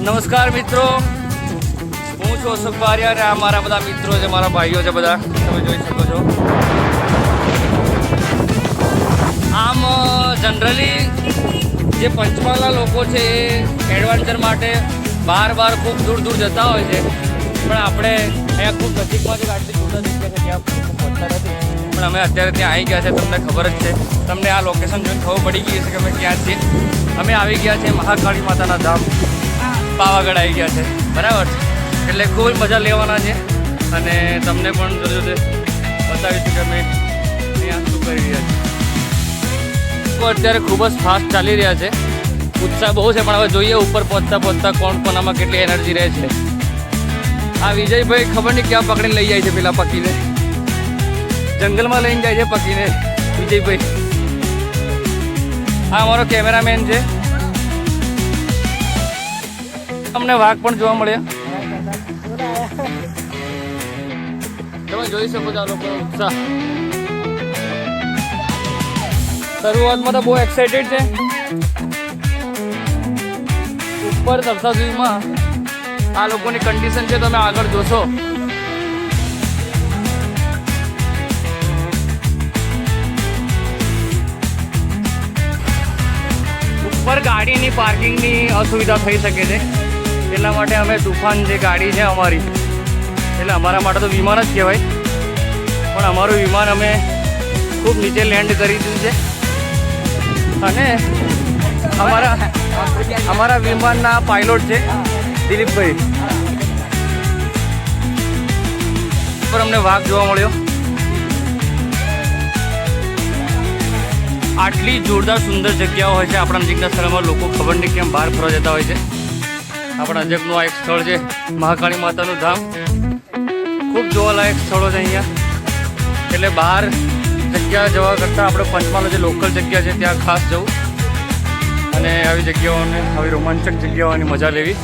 નમસ્કાર મિત્રો, હું છું અશોક બારિયા અને આ મારા બધા મિત્રો છે, મારા ભાઈઓ છે બધા, તમે જોઈ શકો છો. આમ જનરલી જે પંચમહાલના લોકો છે એ એડવેન્ચર માટે બહાર ખૂબ દૂર જતા હોય છે, પણ આપણે અહીંયા ખૂબ નજીકમાં જે આટલી દૂર જગ્યા છે ત્યાં પહોંચતા નથી. પણ અમે અત્યારે ત્યાં આવી ગયા છે, તમને ખબર જ છે, તમને આ લોકેશન જોઈને ખબર પડી ગઈ છે કે અમે ક્યાં છીએ. અમે આવી ગયા છીએ મહાકાળી માતાના ધામ પાવાગઢ આવી ગયા છે, બરાબર. એટલે ખૂબ મજા લેવાના છે અને તમને પણ જોડે બતાવીશું કે અમે અહીંયા શું કરી રહ્યા છીએ. તો અત્યારે ખૂબ જ ફાસ્ટ ચાલી રહ્યા છે, ઉત્સાહ બહુ છે, પણ હવે જોઈએ ઉપર પહોંચતા કોણ આમાં કેટલી એનર્જી રહે છે. આ વિજયભાઈ ખબર નહીં ક્યાં પકડીને લઈ જાય છે, પેલા પકીને જંગલમાં લઈને જાય છે પકીને વિજયભાઈ. આ અમારો કેમેરામેન છે. અમને વાઘ પણ જોવા મળ્યા, તમે જોઈ શકો છો આ લોકો ઉત્સાહ. શરૂઆતમાં તો બહુ એક્સાઇટેડ છે. ઉપર સરસાસુરીમાં આ લોકોની કન્ડિશન છે, તમે આગળ જોશો. ઉપર ગાડીની પાર્કિંગની અસુવિધા થઈ શકે છે, એટલા માટે અમે તુફાન જે ગાડી છે અમારી, એટલે અમારા માટે તો વિમાન જ કહેવાય, પણ અમારું વિમાન અમે ખૂબ નીચે લેન્ડ કરી દીધું છે. અને અમારા વિમાનના પાયલોટ છે દિલીપભાઈ. પર અમને વાઘ જોવા મળ્યો. આટલી જોરદાર સુંદર જગ્યાઓ હોય છે આપણા નજીકના સ્થળમાં, લોકો ખબર નહીં કેમ બહાર ફરવા જતા હોય છે. આપણા નજીકનું આ એક સ્થળ છે મહાકાળી માતાનું ધામ, ખૂબ જોવાલાયક સ્થળો છે અહીંયા. એટલે બહાર જગ્યા જવા કરતાં આપણે પંચમહાલ જે લોકલ જગ્યા છે ત્યાં ખાસ જવું અને આવી જગ્યાઓને, આવી રોમાંચક જગ્યાઓની મજા લેવી.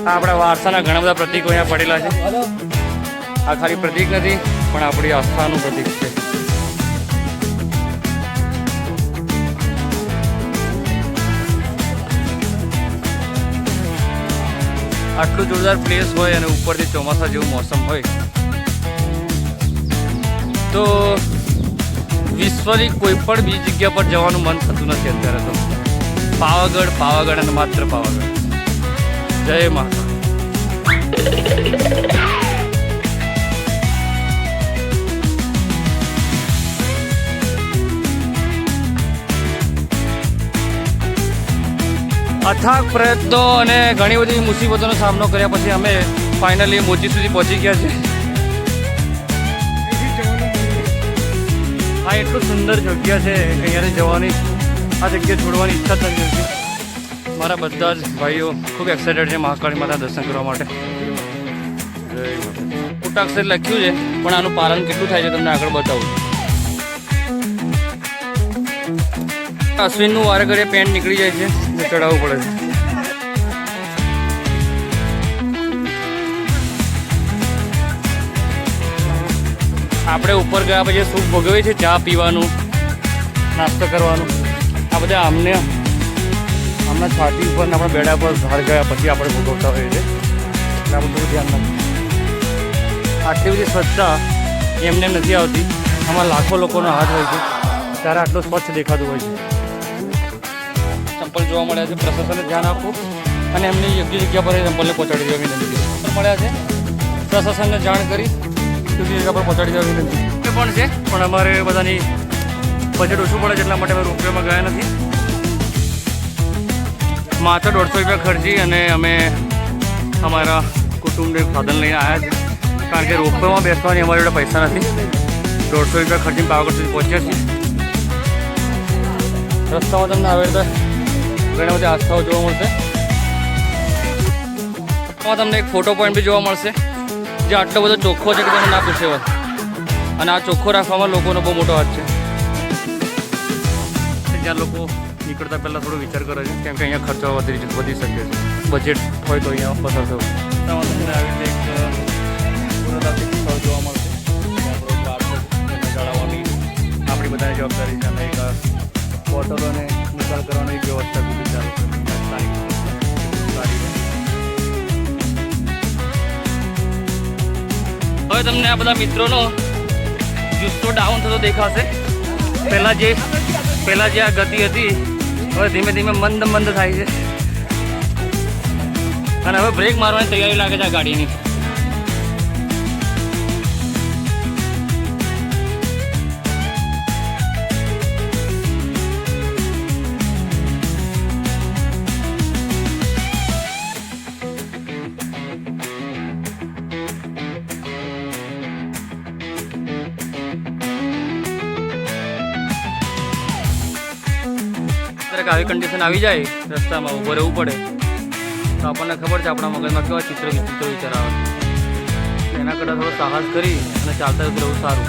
આ આપણા વારસાના ઘણા બધા પ્રતીકો અહીંયા પડેલા છે. આ ખાલી પ્રતીક નથી, પણ આપણી આસ્થાનું પ્રતીક છે. આટલું જોરદાર પ્લેસ હોય અને ઉપરથી ચોમાસા જેવું મોસમ હોય તો વિશ્વની કોઈ પણ બીજી જગ્યા પર જવાનું મન થતું નથી અત્યારે. તો પાવાગઢ અને માત્ર પાવાગઢ. જય માતા. અથાગ પ્રયત્નો અને ઘણી બધી મુસીબતોનો સામનો કર્યા પછી અમે ફાઇનલી મોચી સુધી પહોંચી ગયા છે. આ એટલું સુંદર જગ્યા છે કે અહીંયાથી જવાની, આ જગ્યા છોડવાની ઈચ્છા થઈ હતી. મારા બધા જ ભાઈઓ ખૂબ એક્સાઇટેડ છે મહાકાળી માતા દર્શન કરવા માટે. મોટાક્ષર લખ્યું છે, પણ આનું પાલન કેટલું થાય છે તમને આગળ બતાવું. અશ્વિનનું વારે ઘરે પેન્ટ નીકળી જાય છે, ચડાવવું પડે છે. આપણે ઉપર ગયા પછી સુખ ભોગવીએ છીએ, ચા પીવાનું, નાસ્તો કરવાનું. આ બધા હમણાં છાતી ઉપર આપણા બેડા પર બહાર ગયા પછી આપણે ભોગવતા હોઈએ છીએ, એટલે આપણે થોડું ધ્યાન રાખવું. આટલી બધી સ્વચ્છતા એમને નથી આવતી. આમાં લાખો લોકોનો હાથ હોય છે, ત્યારે આટલું સ્વચ્છ દેખાતું હોય છે. ચંપલ જોવા મળ્યા છે, પ્રશાસને ધ્યાન આપવું અને એમની યોગ્ય જગ્યા પર ચંપલને પહોંચાડી દેવા વિનંતી. મળ્યા છે, પ્રશાસનને જાણ કરી યોગ્ય જગ્યા પર પહોંચાડી દેવા વિનંતી પણ છે. પણ અમારે બધાની બજેટ ઓછું પડે છે, એટલા માટે અમે રોપવેમાં ગયા નથી. માત્ર 150 રૂપિયા ખર્ચી અને અમે અમારા કુટુંબને સાધન લઈને આવ્યા છે, કારણ કે રોપવેમાં બેસવાની અમારી જોડે પૈસા નથી. 150 રૂપિયા ખર્ચીને પાવાગઢ સુધી પહોંચ્યા છીએ. રસ્તામાં તમને આવે તો ઘણી બધી આસ્થાઓ જોવા મળશે. તમને એક ફોટો પોઈન્ટ બી જોવા મળશે, જે આટલો બધો ચોખ્ખો છે કે તમે ના પૂછે. અને આ ચોખ્ખો રાખવામાં લોકોનો બહુ મોટો હાથ છે. જ્યાં લોકો નીકળતા પહેલાં થોડો વિચાર કરે છે, કેમ કે અહીંયા ખર્ચો વધી શકે છે. બજેટ હોય તો અહીંયા પસાર થવું. તમને આવી રીતે એક પુરાતાત્વિક સ્થળ જોવા મળશે. આપણી બધાની જવાબદારી છે અને એક બોટલોને નિકાલ કરવાનો એક વ્યવસ્થા બીજી ચાલુ સારી છે. હવે તમને આ બધા મિત્રોનો જુસ્સો ડાઉન થતો દેખાશે. પહેલાં જે આ ગતિ હતી હવે ધીમે ધીમે મંદ થાય છે અને હવે બ્રેક મારવાની તૈયારી લાગે છે આ ગાડીની. આવી કન્ડિશન આવી જાય રસ્તામાં ઊભો રહેવું પડે તો આપણને ખબર છે આપણા મગજમાં કેવા ચિત્રો વિચાર આવે. એના કરતાં થોડો સાહસ કરી અને ચાલતા રહેવું સારું.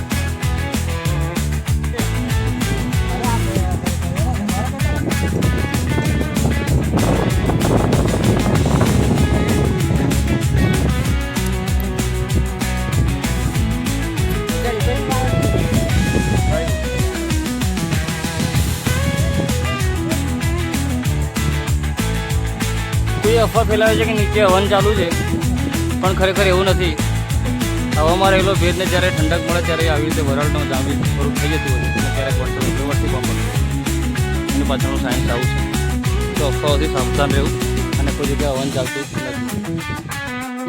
કોઈ અફવા ફેલાવે છે કે નીચે હવન ચાલુ છે, પણ ખરેખર એવું નથી. હવામાં રહેલો ભેજને જ્યારે ઠંડક મળે ત્યારે આવી રીતે વરાળનો જામી સ્વરૂપ થઈ જતું હોય છે અને ક્યારેક વર્ષથી પણ એનું પાછળનું સાયન્સ આવું છે. તો અફવાઓથી સાવધાન રહેવું અને કોઈ જગ્યાએ હવન ચાલતું નથી.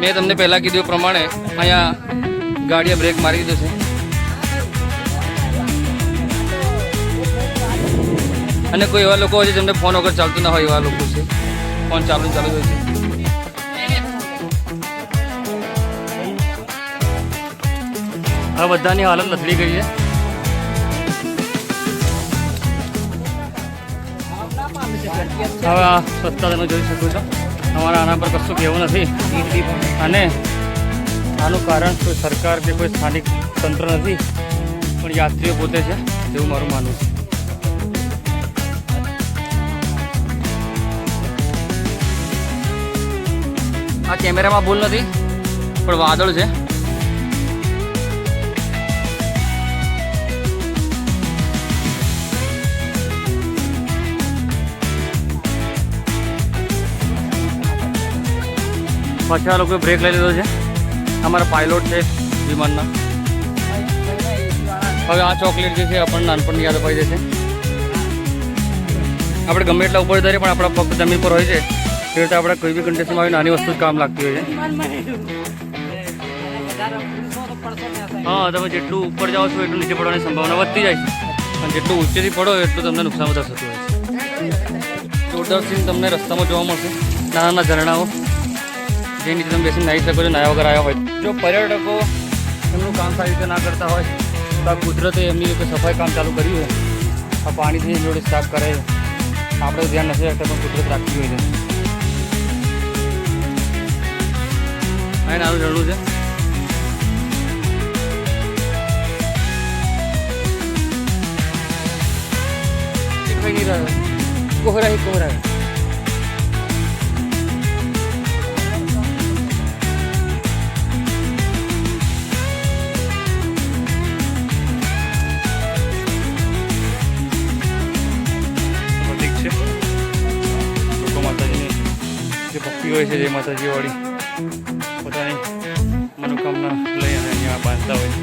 મેં તમને પહેલાં કીધું પ્રમાણે અહીંયા ગાડીએ બ્રેક મારી દીધો છે અને કોઈ એવા લોકો હોય છે જેમને ફોન વગર ચાલતું ના હોય એવા લોકો છે. ફોન ચાલુ હોય છે. હવે બધાની હાલત લથડી ગઈ છે. હવે આ સ્વચ્છતા તમે જોઈ શકો છો. અમારા આના પર કશું કહેવું નથી અને આનું કારણ કોઈ સરકાર કે કોઈ સ્થાનિક તંત્ર નથી, પણ યાત્રીઓ પોતે છે એવું મારું માનવું છે. આ કેમેરામાં ભૂલ નથી પણ વાદળ છે. પાછા લોકોએ બ્રેક લઈ લીધો છે. અમારા પાયલોટ છે વિમાનના. હવે આ ચોકલેટ જે છે આપણને નાનપણની યાદ અપાઈ જશે. આપણે ગમે એટલા ઉપર ધરીએ પણ આપણા પગ જમીન પર હોય છે. એ રીતે આપણે કોઈ બી કન્ડિશનમાં આવી નાની વસ્તુ જ કામ લાગતી હોય છે. હા, તમે જેટલું ઉપર જાઓ છો એટલું નીચે પડવાની સંભાવના વધતી જાય છે અને જેટલું ઊંચેથી પડો એટલું તમને નુકસાન વધારે થતું હોય છે. જોરદાર સીન તમને રસ્તામાં જોવા મળશે. નાના ઝરણાઓ જે નીચે તમે બેસીને નાહી શકો છો નાહ્યા વગર આવ્યા હોય. જો પર્યટકો એમનું કામ સારી રીતે ના કરતા હોય તો આ કુદરતે એમની રીતે સફાઈ કામ ચાલુ કર્યું હોય. આ પાણીથી જોડે સાફ કરે. આપણે ધ્યાન નથી રાખતા પણ કુદરત રાખતી હોય છે. અહીં નાનું ઝરણું છે. દેખાઈ નહીં રહ્યો. કોહરા કોહરા. જે ભક્તિ હોય છે જે માતાજીવાળી પોતાની મનોકામના લઈ અને અહીંયા બાંધતા હોય.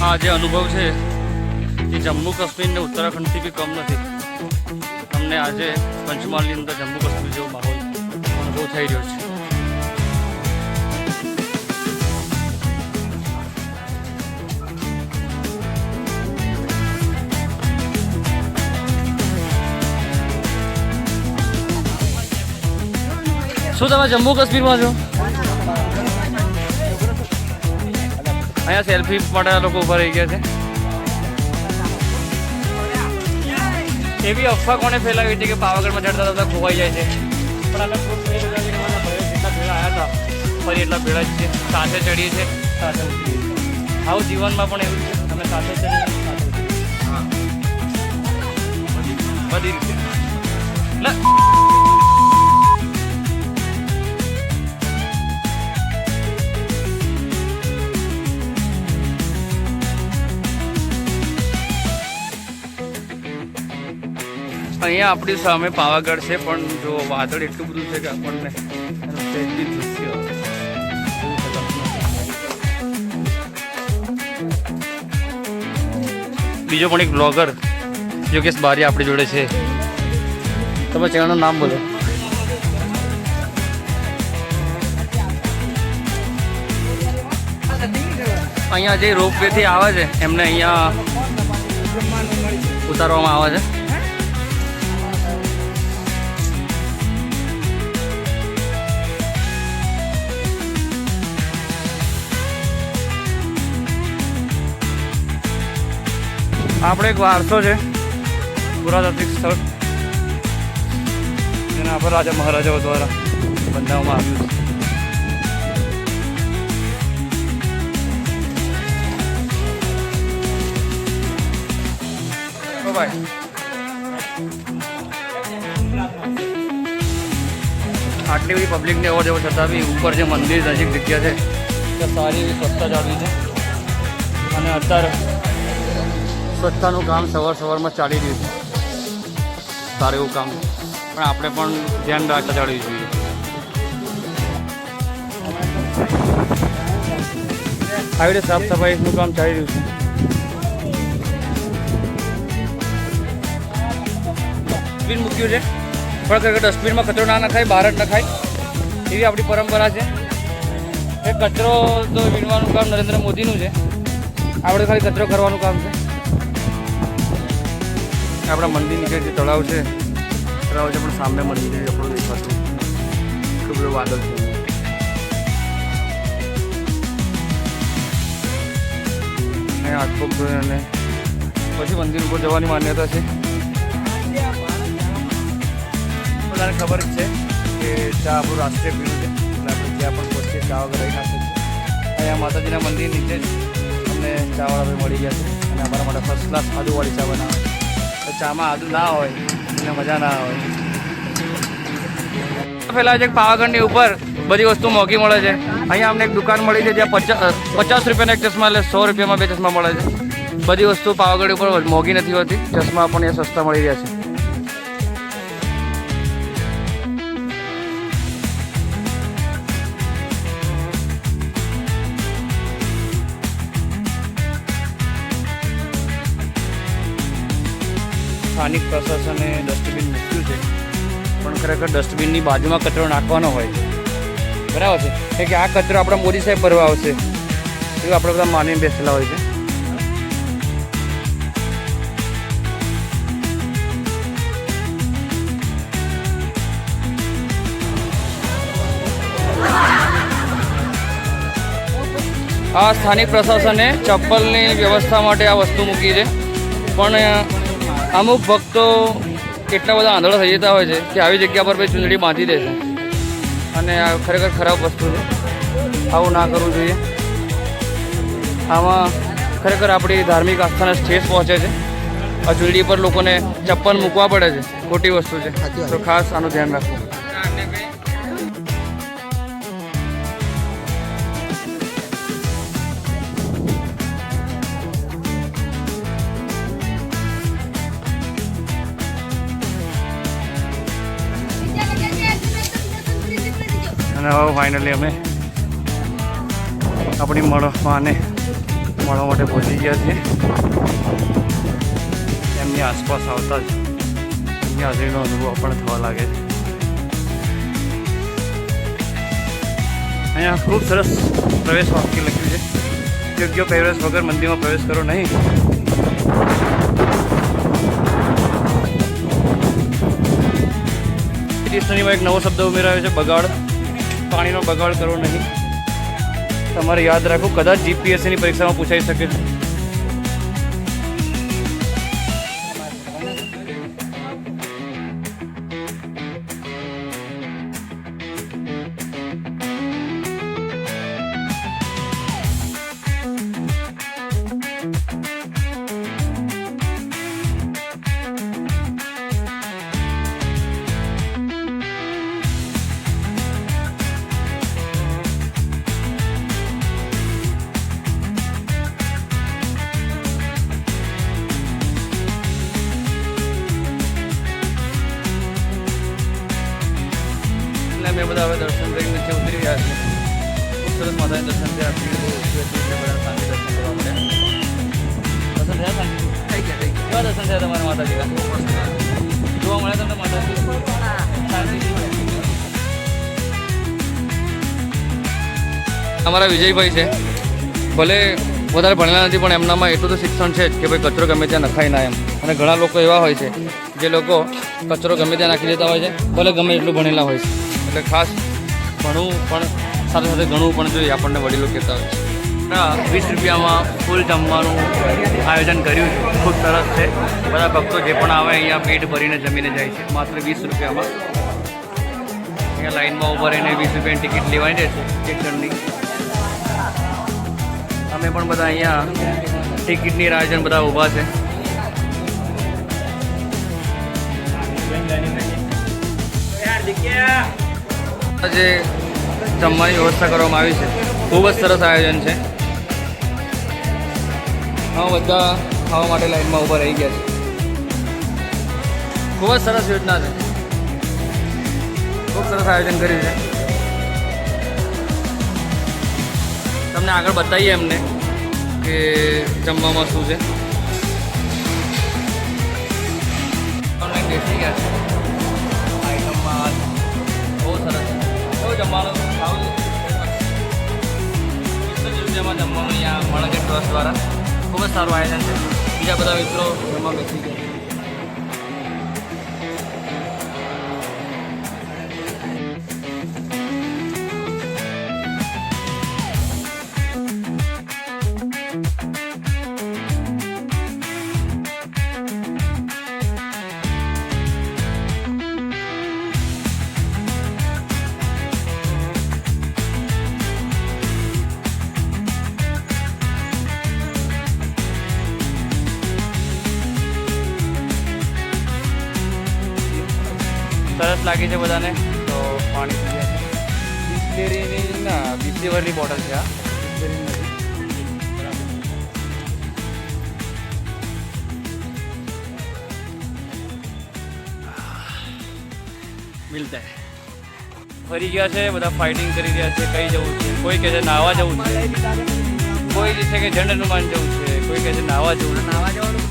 આ જે અનુભવ છે એ જમ્મુ કાશ્મીર ને ઉત્તરાખંડથી બી કમ નથી. તમને આજે પંચમહાલની અંદર જમ્મુ કાશ્મીર જેવો માહોલ અનુભવ થઈ રહ્યો છે. શું તમે જમ્મુ કાશ્મીરમાં છો? અહીંયા સેલ્ફી માટે લોકો ઊભા રહી ગયા છે. એવી અફવા કોને ફેલાવી હતી કે પાવાગઢમાં ચડતા બધા ખોવાઈ જાય છે, પણ અમે જેટલા ભેળા આવ્યા હતા ફરી એટલા ભેળા જ છે. સાથે ચડીએ છીએ સાથે ઉતરીએ છીએ. આવું જીવનમાં પણ એવું છે. અમે સાથે ચડીએ સાથે બધી રીતે એટલે અહીંયા આપણી સામે પાવાગઢ છે, પણ જો વાદળ એટલું બધું છે કે આપણને એનું સહેજ બી દૃશ્ય જોઈ શકાતું નથી. બીજો પણ એક બ્લોગર યોગેશ બારિયા આપણી જોડે છે. તમે ચેનલનું નામ બોલો. અહીંયા જે રોપવે થી આવે છે એમને અહીંયા ઉતારવામાં આવે છે. આપણે એક વારસો છે પુરાતાત્વિક સ્થળ, જેના પર રાજા મહારાજાઓ દ્વારા બંધાવવામાં આવ્યું છે. ભાઈ આટલી બધી પબ્લિકની અવર જવર છતાં બી ઉપર જે મંદિર નજીક જગ્યા છે ત્યાં સારી એવી સ્વચ્છતા જાળવી છે. અને અત્યારે સ્વચ્છતાનું કામ સવારમાં ચાલી રહ્યું છે. સારું એવું કામ, પણ આપણે પણ ધ્યાન રાખતા જાળવી જોઈએ. આવી રીતે સાફ સફાઈનું કામ ચાલી રહ્યું છે. ડસ્ટબિન મૂક્યું છે, પણ ખરેખર ડસ્ટબિનમાં કચરો ના નખાય, બહાર જ નખાય એવી આપણી પરંપરા છે. એ કચરો તો વીણવાનું કામ નરેન્દ્ર મોદીનું છે, આપણે ખાલી કચરો કરવાનું કામ છે. આપણા મંદિર નીચે જે તળાવ છે પણ સામે મંદિર આપણું દેખાતું એટલું બધું વાદળ છે. અહીંયા હાથ પગ ધોઈ અને પછી મંદિર ઉપર જવાની માન્યતા છે. બધાને ખબર જ છે કે ચા આપણું રાષ્ટ્રીય પીણું છે, એટલે આપણે જ્યાં પણ પહોંચીએ ચા વગર રહી ના શકીએ. અહીંયા માતાજીના મંદિર નીચે જ અમને ચાવાળા ભાઈ મળી ગયા છે અને અમારા માટે ફર્સ્ટ ક્લાસ આદુવાળી ચા બનાવે. તો ચામાં આદુ ના હોય એટલે મજા ના આવે. પહેલાં જે પાવાગઢની ઉપર બધી વસ્તુ મોંઘી મળે છે. અહીંયા અમને એક દુકાન મળી છે જ્યાં 50 રૂપિયાના એક ચશ્મા એટલે 100 રૂપિયામાં 2 ચશ્મા મળે છે. બધી વસ્તુ પાવાગઢ ઉપર મોંઘી નથી હોતી, ચશ્મા પણ એ સસ્તા મળી રહ્યા છે. સ્થાનિક પ્રશાસને ડસ્ટબિન મૂક્યું છે, પણ ખરેખર ડસ્ટબિનની બાજુમાં કચરો નાખવાનો હોય બરાબર છે કે આ કચરો આપણા મોદી સાહેબ ભરવા આવશે એવું આપણે બધા માનીને બેસેલા હોય છે. આ સ્થાનિક પ્રશાસને ચપ્પલની વ્યવસ્થા માટે આ વસ્તુ મૂકી છે, પણ અમુક ભક્તો એટલા બધા આંધળા થઈ જતા હોય છે કે આવી જગ્યા પર ભાઈ ચૂંદડી બાંધી દે છે, અને આ ખરેખર ખરાબ વસ્તુ છે. આવું ના કરવું જોઈએ. આમાં ખરેખર આપણી ધાર્મિક આસ્થાને ઠેસ પહોંચે છે. આ ચૂંદડી પર લોકોને ચપ્પલ મૂકવા પડે છે, ખોટી વસ્તુ છે, તો ખાસ આનું ધ્યાન રાખવું. અને હવે ફાઇનલી અમે આપણી મળવા માટે પહોંચી ગયા છીએ. એમની આસપાસ આવતા જ એમની હાજરીનો અનુભવ પણ થવા લાગે છે. અહીંયા ખૂબ સરસ પ્રવેશ વાક્ય લખ્યું છે, યોગ્ય પહેરવેશ વગર મંદિરમાં પ્રવેશ કરો નહીં. ડિક્શનરીમાં એક નવો શબ્દ ઉમેરાયો છે, બગાડ. પાણીનો બગાડ કરવો નહીં. તમારે યાદ રાખવું, કદાચ જીપીએસસીની પરીક્ષામાં પૂછાઈ શકે છે. નીચે ઉતરી રહ્યા છીએ. ખૂબ સરસ માતાના દર્શન થયા. ભીડ બહુ ઓછી હતી એટલે બધા શાંતિ દર્શન કરવા મળ્યા. દર્શન થયા શાંતિ થઈ ગયા. કેવા દર્શન થયા તમારા માતાજીના? જોવા મળ્યા તમને માતાજી? શાંતિ. અમારા વિજયભાઈ છે, ભલે વધારે ભણેલા નથી પણ એમનામાં એટલું તો શિક્ષણ છે જ કે ભાઈ કચરો ગમે ત્યાં નખાય ના એમ. અને ઘણા લોકો એવા હોય છે જે લોકો કચરો ગમે ત્યાં નાખી દેતા હોય છે, ભલે ગમે એટલું ભણેલા હોય છે. એટલે ખાસ ભણવું પણ સાથે સાથે ઘણવું પણ જોઈએ, આપણને વડીલો કહેતા હોય છે. 20 રૂપિયામાં ફૂલ જમવાનું આયોજન કર્યું છે, ખૂબ સરસ છે. બધા ભક્તો જે પણ આવે અહીંયા પેટ ભરીને જમીને જાય છે, માત્ર 20 રૂપિયામાં. અહીંયા લાઈનમાં ઊભા રહીને 20 રૂપિયાની ટિકિટ લેવાની રહેશે એક જણની. અમે પણ બધા અહીંયા ટિકિટની રાહ જોઈને બધા ઊભા છે. આજે જમવાની વ્યવસ્થા કરવામાં આવી છે, ખૂબ જ સરસ આયોજન છે. હા, બધા ખાવા માટે લાઈનમાં ઊભા રહી ગયા છે. ખૂબ જ સરસ યોજના છે, ખૂબ સરસ આયોજન કર્યું છે. તમને આગળ બતાવીએ એમને કે જમવામાં શું છે. તમને બેસી ગયા છે આઈટમમાં. બહુ સરસ. કેવું જમવાનું ખાવું છે? 20 રૂપિયામાં જમવાનું અહીંયા મળે છે ટ્રસ્ટ દ્વારા. ખૂબ જ સારું આયોજન છે. બીજા બધા મિત્રો જમવા બેસી ગયા. સરસ લાગી છે બધાને. તો પાણી પી ગયા છે. બિસ્લેરીની ના બિસ્લેવરની બોટલ છે. આ બિસ્લેરીની નથી. મિલતા હે. ફરી ગયા છે બધા, ફાઇટિંગ કરી રહ્યા છે. કઈ જવું છે? કોઈ કહે છે નાહવા જવું છે, કોઈ કહે છે કે ઝંડ હનુમાન જવું છે, કોઈ કહે છે નાહવા જવું. નાહવા જવાનું